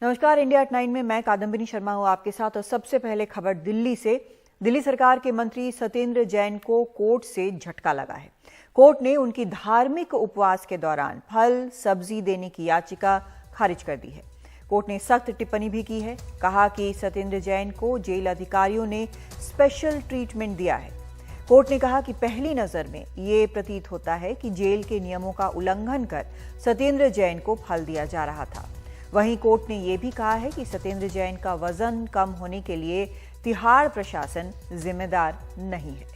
नमस्कार, India at 9 में मैं कादम्बिनी शर्मा हूं आपके साथ। और सबसे पहले खबर दिल्ली से। दिल्ली सरकार के मंत्री सत्येंद्र जैन को कोर्ट से झटका लगा है। कोर्ट ने उनकी धार्मिक उपवास के दौरान फल सब्जी देने की याचिका खारिज कर दी है। कोर्ट ने सख्त टिप्पणी भी की है। कहा कि सत्येंद्र जैन को जेल अधिकारियों ने स्पेशल ट्रीटमेंट दिया है। कोर्ट ने कहा कि पहली नजर में ये प्रतीत होता है कि जेल के नियमों का उल्लंघन कर सत्येंद्र जैन को फल दिया जा रहा था। वहीं कोर्ट ने यह भी कहा है कि सत्येंद्र जैन का वजन कम होने के लिए तिहाड़ प्रशासन जिम्मेदार नहीं है।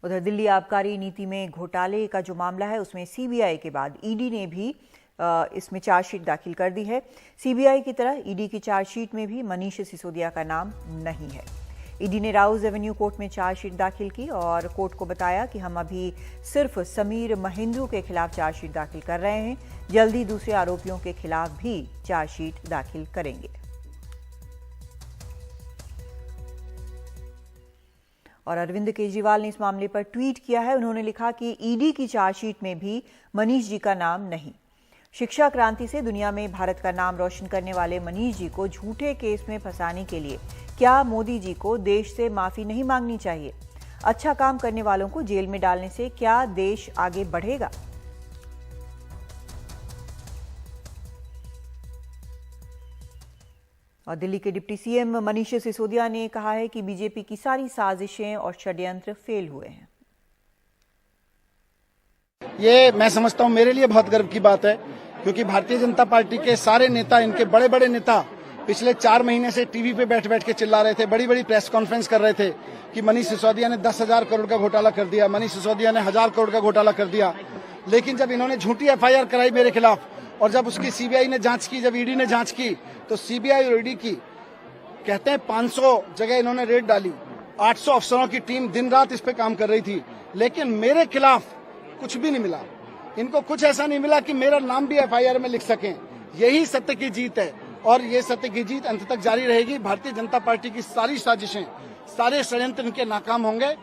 उधर दिल्ली आबकारी नीति में घोटाले का जो मामला है उसमें सीबीआई के बाद ईडी ने भी इसमें चार्जशीट दाखिल कर दी है। सीबीआई की तरह ईडी की चार्जशीट में भी मनीष सिसोदिया का नाम नहीं है। ईडी ने राउज एवेन्यू कोर्ट में चार्जशीट दाखिल की और कोर्ट को बताया कि हम अभी सिर्फ समीर महेंद्रू के खिलाफ चार्जशीट दाखिल कर रहे हैं, जल्दी दूसरे आरोपियों के खिलाफ भी चार्जशीट दाखिल करेंगे। और अरविंद केजरीवाल ने इस मामले पर ट्वीट किया है। उन्होंने लिखा कि ईडी की चार्जशीट में भी मनीष जी का नाम नहीं। शिक्षा क्रांति से दुनिया में भारत का नाम रोशन करने वाले मनीष जी को झूठे केस में फंसाने के लिए क्या मोदी जी को देश से माफी नहीं मांगनी चाहिए? अच्छा काम करने वालों को जेल में डालने से क्या देश आगे बढ़ेगा? और दिल्ली के डिप्टी सीएम मनीष सिसोदिया ने कहा है कि बीजेपी की सारी साजिशें और षड्यंत्र फेल हुए हैं। ये मैं समझता हूं मेरे लिए बहुत गर्व की बात है, क्योंकि भारतीय जनता पार्टी के सारे नेता, इनके बड़े बड़े नेता पिछले 4 महीने से टीवी पे बैठ बैठ के चिल्ला रहे थे, बड़ी बड़ी प्रेस कॉन्फ्रेंस कर रहे थे कि मनीष सिसोदिया ने 10,000 करोड़ का घोटाला कर दिया, मनीष सिसोदिया ने 1,000 करोड़ का घोटाला कर दिया। लेकिन जब इन्होंने झूठी एफआईआर कराई मेरे खिलाफ और जब उसकी सीबीआई ने जांच की, जब ईडी ने जांच की, तो सीबीआई और ईडी की कहते हैं 500 जगह इन्होंने रेड डाली, 800 अफसरों की टीम दिन रात इस पे काम कर रही थी, लेकिन मेरे खिलाफ कुछ भी नहीं मिला। इनको कुछ ऐसा नहीं मिला कि मेरा नाम भी एफआईआर में लिख सकें। यही सत्य की जीत है और ये सत्य की जीत अंत तक जारी रहेगी। भारतीय जनता पार्टी की सारी साजिशें, सारे षड्यंत्र इनके नाकाम होंगे।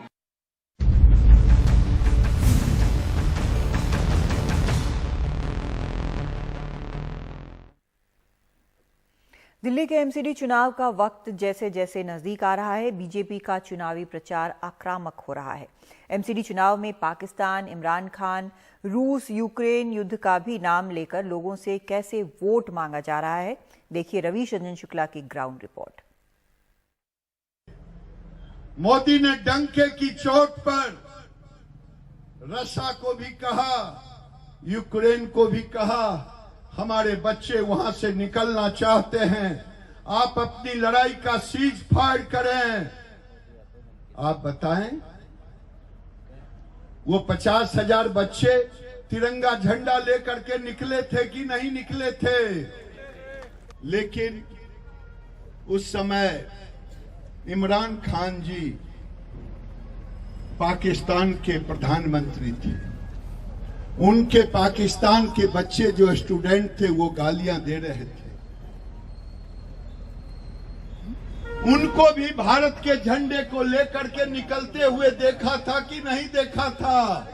दिल्ली के एमसीडी चुनाव का वक्त जैसे जैसे नजदीक आ रहा है, बीजेपी का चुनावी प्रचार आक्रामक हो रहा है। एमसीडी चुनाव में पाकिस्तान, इमरान खान, रूस, यूक्रेन युद्ध का भी नाम लेकर लोगों से कैसे वोट मांगा जा रहा है, देखिए रवीश रंजन शुक्ला की ग्राउंड रिपोर्ट। मोदी ने डंके की चोट पर रशिया को भी कहा, यूक्रेन को भी कहा, हमारे बच्चे वहां से निकलना चाहते हैं, आप अपनी लड़ाई का सीज फायर करें। आप बताएं, वो 50,000 बच्चे तिरंगा झंडा लेकर के निकले थे कि नहीं निकले थे? लेकिन उस समय इमरान खान जी पाकिस्तान के प्रधानमंत्री थे। उनके पाकिस्तान के बच्चे जो स्टूडेंट थे वो गालियां दे रहे थे। उनको भी भारत के झंडे को लेकर के निकलते हुए देखा था कि नहीं देखा था?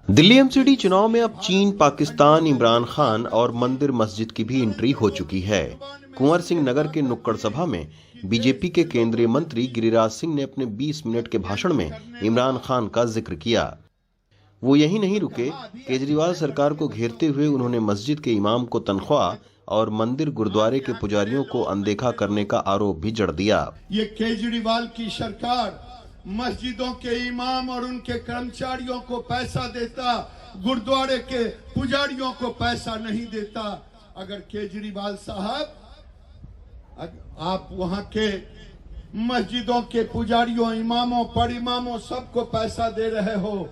दिल्ली एमसीडी चुनाव में अब चीन, पाकिस्तान, इमरान खान और मंदिर मस्जिद की भी एंट्री हो चुकी है। कुंवर सिंह नगर के नुक्कड़ सभा में बीजेपी के केंद्रीय मंत्री गिरिराज सिंह ने अपने 20 मिनट के भाषण में इमरान खान का जिक्र किया। वो यही नहीं रुके, केजरीवाल सरकार को घेरते हुए उन्होंने मस्जिद के इमाम को तनख्वाह और मंदिर गुरुद्वारे के पुजारियों को अनदेखा करने का आरोप भी जड़ दिया। ये केजरीवाल की सरकार मस्जिदों के इमाम और उनके कर्मचारियों को पैसा देता, गुरुद्वारे के पुजारियों को पैसा नहीं देता। अगर केजरीवाल साहब आप वहां के मस्जिदों के पुजारियों, इमामों, पर इमामों सबको पैसा दे रहे हो,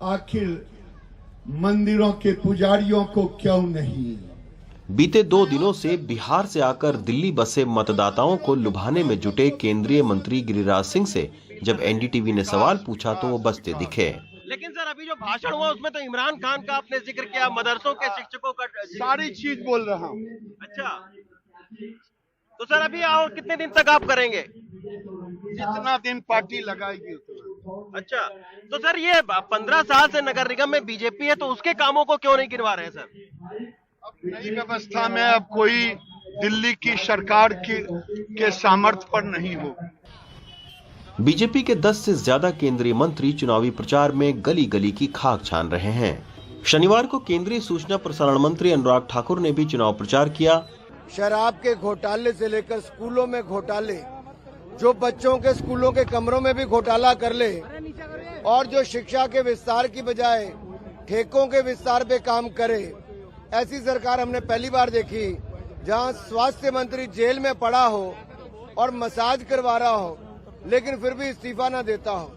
आखिर मंदिरों के पुजारियों को क्यों नहीं? बीते 2 दिनों से बिहार से आकर दिल्ली बसे मतदाताओं को लुभाने में जुटे केंद्रीय मंत्री गिरिराज सिंह से जब एनडीटीवी ने सवाल पूछा तो वो बचते दिखे। लेकिन सर अभी जो भाषण हुआ उसमें तो इमरान खान का आपने जिक्र किया, मदरसों के शिक्षकों का सारी चीज बोल रहा हूँ। अच्छा, तो सर अभी और कितने दिन तक आप करेंगे? जितना दिन पार्टी लगाएगी उतना। अच्छा, तो सर ये 15 साल से नगर निगम में बीजेपी है, तो उसके कामों को क्यों नहीं गिनवा रहे हैं सर? अब नई व्यवस्था में अब कोई दिल्ली की सरकार के सामर्थ्य पर नहीं हो। बीजेपी के 10 से ज्यादा केंद्रीय मंत्री चुनावी प्रचार में गली गली की खाक छान रहे हैं। शनिवार को केंद्रीय सूचना प्रसारण मंत्री अनुराग ठाकुर ने भी चुनाव प्रचार किया। शराब के घोटाले से लेकर स्कूलों में घोटाले, जो बच्चों के स्कूलों के कमरों में भी घोटाला कर ले, और जो शिक्षा के विस्तार की बजाय ठेकों के विस्तार पे काम करे, ऐसी सरकार हमने पहली बार देखी। जहां स्वास्थ्य मंत्री जेल में पड़ा हो और मसाज करवा रहा हो, लेकिन फिर भी इस्तीफा न देता हो।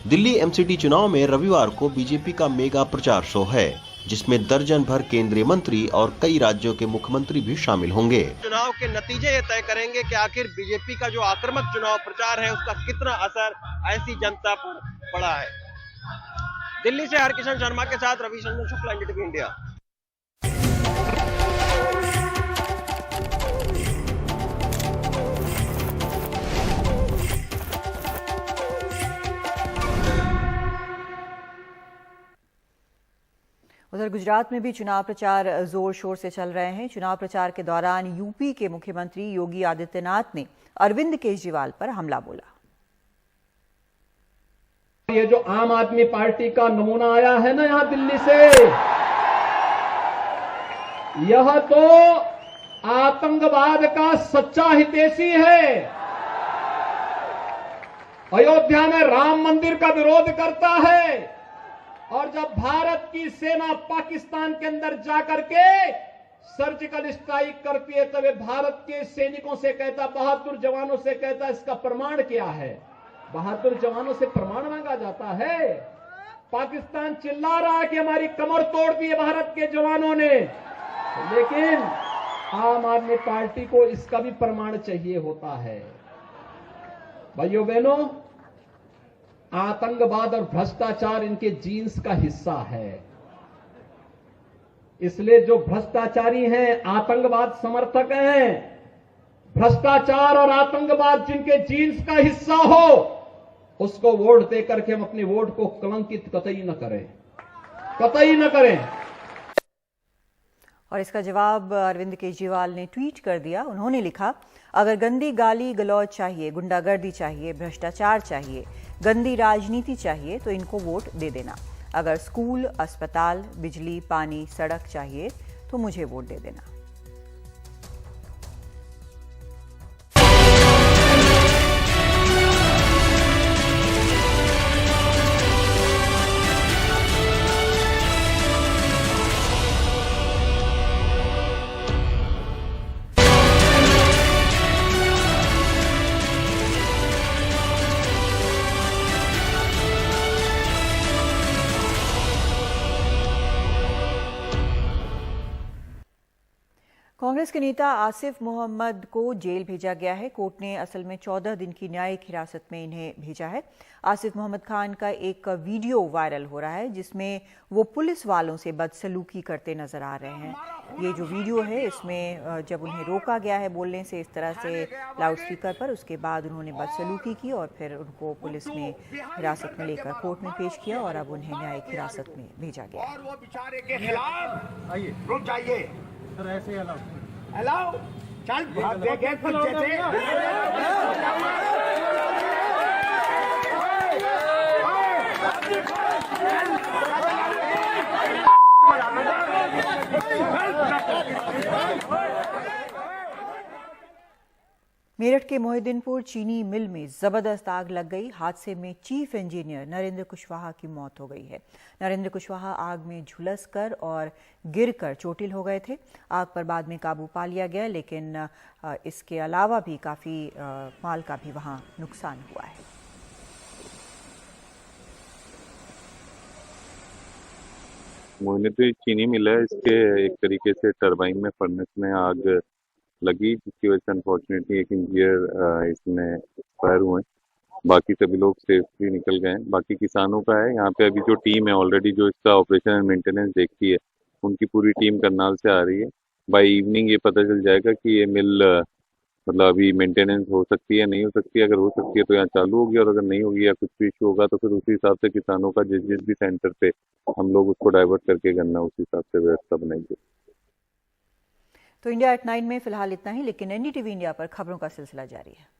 दिल्ली एमसीडी चुनाव में रविवार को बीजेपी का मेगा प्रचार शो है, जिसमें दर्जन भर केंद्रीय मंत्री और कई राज्यों के मुख्यमंत्री भी शामिल होंगे। चुनाव के नतीजे ये तय करेंगे कि आखिर बीजेपी का जो आक्रामक चुनाव प्रचार है उसका कितना असर ऐसी जनता पर पड़ा है। दिल्ली से हरकिशन शर्मा के साथ रविशंकर शुक्ला, एनडीटीवी इंडिया। उधर गुजरात में भी चुनाव प्रचार जोर शोर से चल रहे हैं। चुनाव प्रचार के दौरान यूपी के मुख्यमंत्री योगी आदित्यनाथ ने अरविंद केजरीवाल पर हमला बोला। ये जो आम आदमी पार्टी का नमूना आया है ना यहां दिल्ली से, यह तो आतंकवाद का सच्चा हितैषी है। अयोध्या में राम मंदिर का विरोध करता है, और जब भारत की सेना पाकिस्तान के अंदर जाकर के सर्जिकल स्ट्राइक करती है तब भारत के सैनिकों से कहता, बहादुर जवानों से कहता, इसका प्रमाण क्या है? बहादुर जवानों से प्रमाण मांगा जाता है। पाकिस्तान चिल्ला रहा है कि हमारी कमर तोड़ दी है भारत के जवानों ने, लेकिन आम आदमी पार्टी को इसका भी प्रमाण चाहिए होता है। भाइयों बहनों, आतंकवाद और भ्रष्टाचार इनके जीन्स का हिस्सा है। इसलिए जो भ्रष्टाचारी हैं, आतंकवाद समर्थक हैं, भ्रष्टाचार और आतंकवाद जिनके जीन्स का हिस्सा हो, उसको वोट देकर के हम अपने वोट को कलंकित कतई न करें, कतई न करें। और इसका जवाब अरविंद केजरीवाल ने ट्वीट कर दिया। उन्होंने लिखा, अगर गंदी गाली गलौज चाहिए, गुंडागर्दी चाहिए, भ्रष्टाचार चाहिए, गंदी राजनीति चाहिए तो इनको वोट दे देना। अगर स्कूल, अस्पताल, बिजली, पानी, सड़क चाहिए तो मुझे वोट दे देना। कांग्रेस के नेता आसिफ मोहम्मद को जेल भेजा गया है। कोर्ट ने असल में 14 दिन की न्यायिक हिरासत में इन्हें भेजा है। आसिफ मोहम्मद खान का एक वीडियो वायरल हो रहा है जिसमें वो पुलिस वालों से बदसलूकी करते नजर आ रहे हैं। ये जो वीडियो है इसमें जब उन्हें रोका गया है बोलने से इस तरह से लाउडस्पीकर पर, उसके बाद उन्होंने बदसलूकी की और फिर उनको पुलिस ने हिरासत में लेकर कोर्ट में पेश किया और अब उन्हें न्यायिक हिरासत में भेजा गया है। वो बेचारे के खिलाफ रुक जाइए, ऐसे अलाउ चल देखे कुछ जैसे मेरठ के मोहिद्दीनपुर चीनी मिल में जबरदस्त आग लग गई। हादसे में चीफ इंजीनियर नरेंद्र कुशवाहा की मौत हो गई है। नरेंद्र कुशवाहा आग में झुलसकर और गिरकर चोटिल हो गए थे। आग पर बाद में काबू पा लिया गया, लेकिन इसके अलावा भी काफी माल का भी वहां नुकसान हुआ है। मोहिद्दीनपुर चीनी मिल है, इसके एक तरीके से टरबाइन में फर्नेस में आग लगी, जिसकी वजह से अनफॉर्चुनेटली एक इंजीनियर इसमें एक्सपायर हुए। बाकी सभी लोग सेफली निकल गए हैं। बाकी किसानों का है, यहाँ पे अभी जो टीम है ऑलरेडी जो इसका ऑपरेशन एंड मेंटेनेंस देखती है, उनकी पूरी टीम करनाल से आ रही है। बाय इवनिंग ये पता चल जाएगा कि ये मिल मतलब अभी मेंटेनेंस हो सकती है नहीं हो सकती है। अगर हो सकती है तो यहाँ चालू होगी, और अगर नहीं होगी या कुछ भी इशू होगा तो फिर उसी हिसाब से किसानों का जिस जिस भी सेंटर पे हम लोग उसको डाइवर्ट करके गन्ना उसी हिसाब से व्यवस्था बनाएंगे। तो इंडिया एट 9 में फिलहाल इतना ही, लेकिन एनडीटीवी इंडिया पर खबरों का सिलसिला जारी है।